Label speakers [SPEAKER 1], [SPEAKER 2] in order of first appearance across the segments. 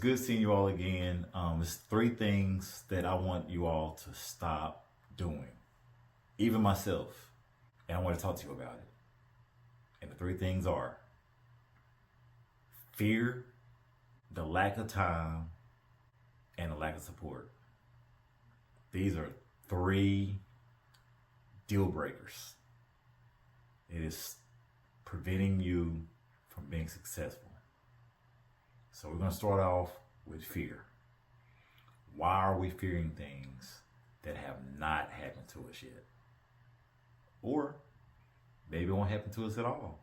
[SPEAKER 1] good seeing you all again. It's three things that I want you all to stop doing, even myself, and I want to talk to you about it. And the three things are fear, the lack of time, and the lack of support. These are three deal breakers. It is preventing you from being successful. So we're going to start off with fear. Why are we fearing things that have not happened to us yet? Or maybe it won't happen to us at all.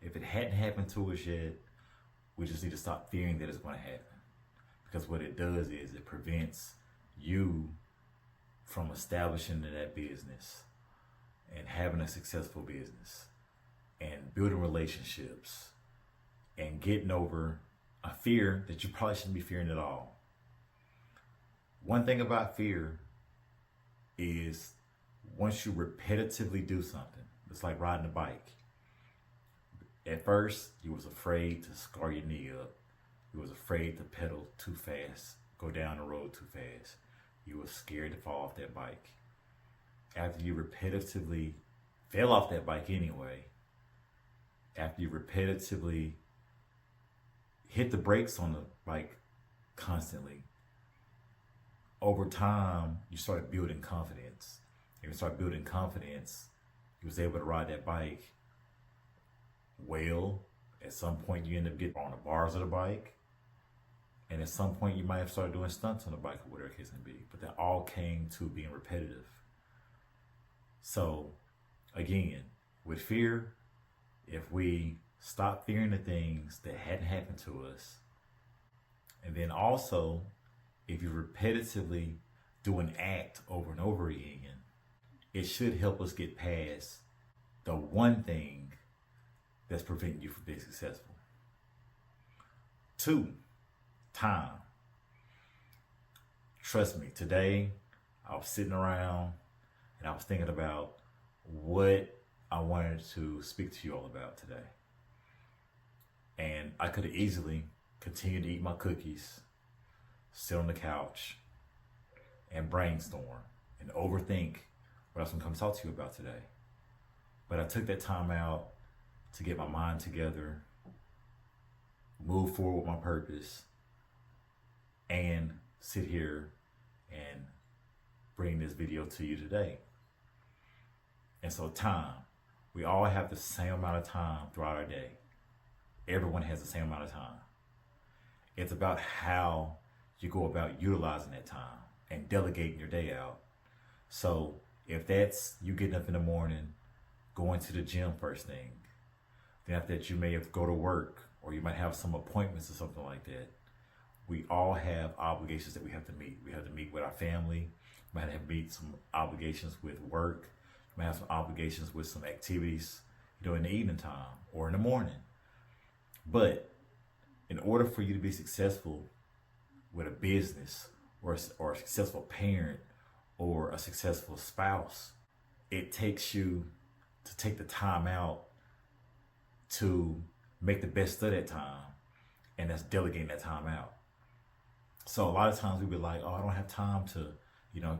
[SPEAKER 1] If it hadn't happened to us yet, we just need to stop fearing that it's going to happen. Because what it does is it prevents you from establishing that business and having a successful business and building relationships and getting over a fear that you probably shouldn't be fearing at all. One thing about fear is once you repetitively do something, it's like riding a bike. At first, you was afraid to scar your knee up. You was afraid to pedal too fast, go down the road too fast. You was scared to fall off that bike. After you repetitively fell off that bike anyway, after you repetitively hit the brakes on the bike constantly, over time, you started building confidence. If you start building confidence, you was able to ride that bike well. At some point, you end up getting on the bars of the bike. And at some point, you might have started doing stunts on the bike or whatever the case may be. But that all came to being repetitive. So, again, with fear, if we stop fearing the things that hadn't happened to us, and then also, if you repetitively do an act over and over again, it should help us get past the one thing that's preventing you from being successful. 2, time. Trust me, today I was sitting around and I was thinking about what I wanted to speak to you all about today. And I could have easily continued to eat my cookies, sit on the couch, and brainstorm and overthink what I was going to come talk to you about today. But I took that time out to get my mind together, move forward with my purpose, and sit here and bring this video to you today. And so time, we all have the same amount of time throughout our day. Everyone has the same amount of time. It's about how you go about utilizing that time and delegating your day out. So if that's you getting up in the morning, going to the gym first thing, then after that you may have to go to work or you might have some appointments or something like that. We all have obligations that we have to meet. We have to meet with our family. We might have to meet some obligations with work. We might have some obligations with some activities, in the evening time or in the morning. But in order for you to be successful with a business or a successful parent or a successful spouse, it takes you to take the time out to make the best of that time, and that's delegating that time out. So a lot of times we be like, oh, I don't have time to,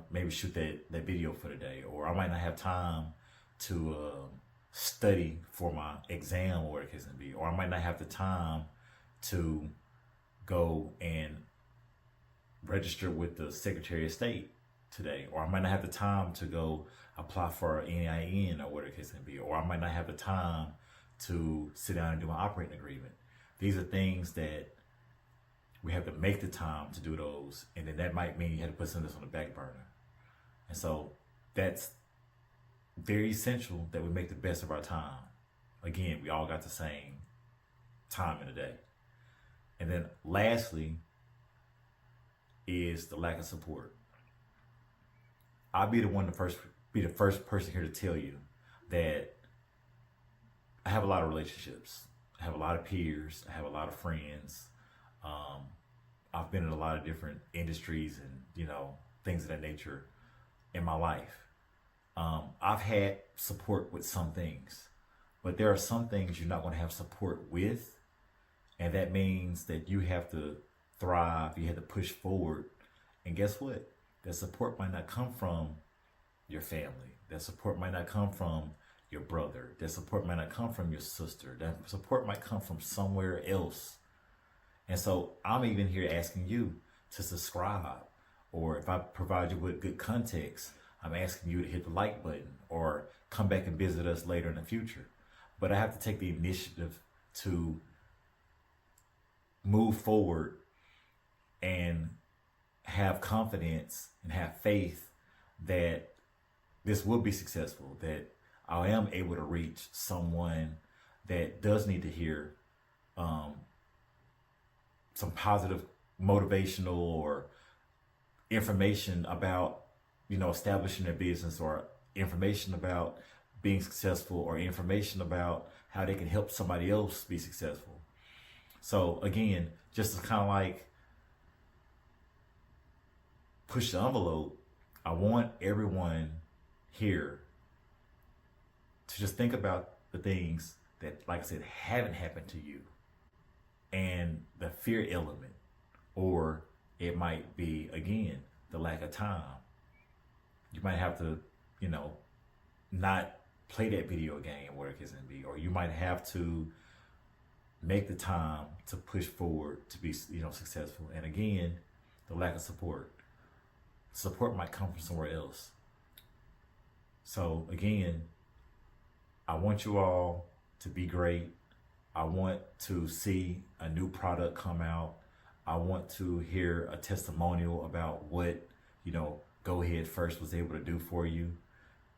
[SPEAKER 1] maybe shoot that video for the day, or I might not have time to study for my exam or whatever it can be, or I might not have the time to go and register with the Secretary of State today, or I might not have the time to go apply for an NIN or whatever the case may be, or I might not have the time to sit down and do my operating agreement. These are things that we have to make the time to do those, and then that might mean you have to put some of this on the back burner. And so that's very essential that we make the best of our time. Again, we all got the same time in a day. And then lastly is the lack of support. I'll be the first person here to tell you that I have a lot of relationships. I have a lot of peers. I have a lot of friends. I've been in a lot of different industries and, things of that nature in my life. I've had support with some things, but there are some things you're not going to have support with And that means that you have to thrive, you have to push forward. And guess what? That support might not come from your family. That support might not come from your brother. That support might not come from your sister. That support might come from somewhere else. And so I'm even here asking you to subscribe. Or if I provide you with good context, I'm asking you to hit the like button or come back and visit us later in the future. But I have to take the initiative to move forward and have confidence and have faith that this will be successful, that I am able to reach someone that does need to hear some positive motivational or information about, establishing their business, or information about being successful, or information about how they can help somebody else be successful. So again, just to kind of like push the envelope, I want everyone here to just think about the things that, like I said, haven't happened to you, and the fear element, or it might be, again, the lack of time. You might have to, not play that video game, whatever it can be, or you might have to make the time to push forward to be, successful. And again, the lack of support. Support might come from somewhere else. So again, I want you all to be great. I want to see a new product come out. I want to hear a testimonial about what, Go Ahead First was able to do for you.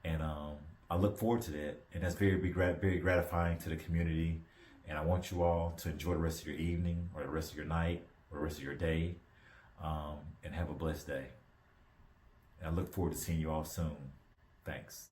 [SPEAKER 1] And I look forward to that. And that's very gratifying to the community. And I want you all to enjoy the rest of your evening, or the rest of your night, or the rest of your day, and have a blessed day. And I look forward to seeing you all soon. Thanks.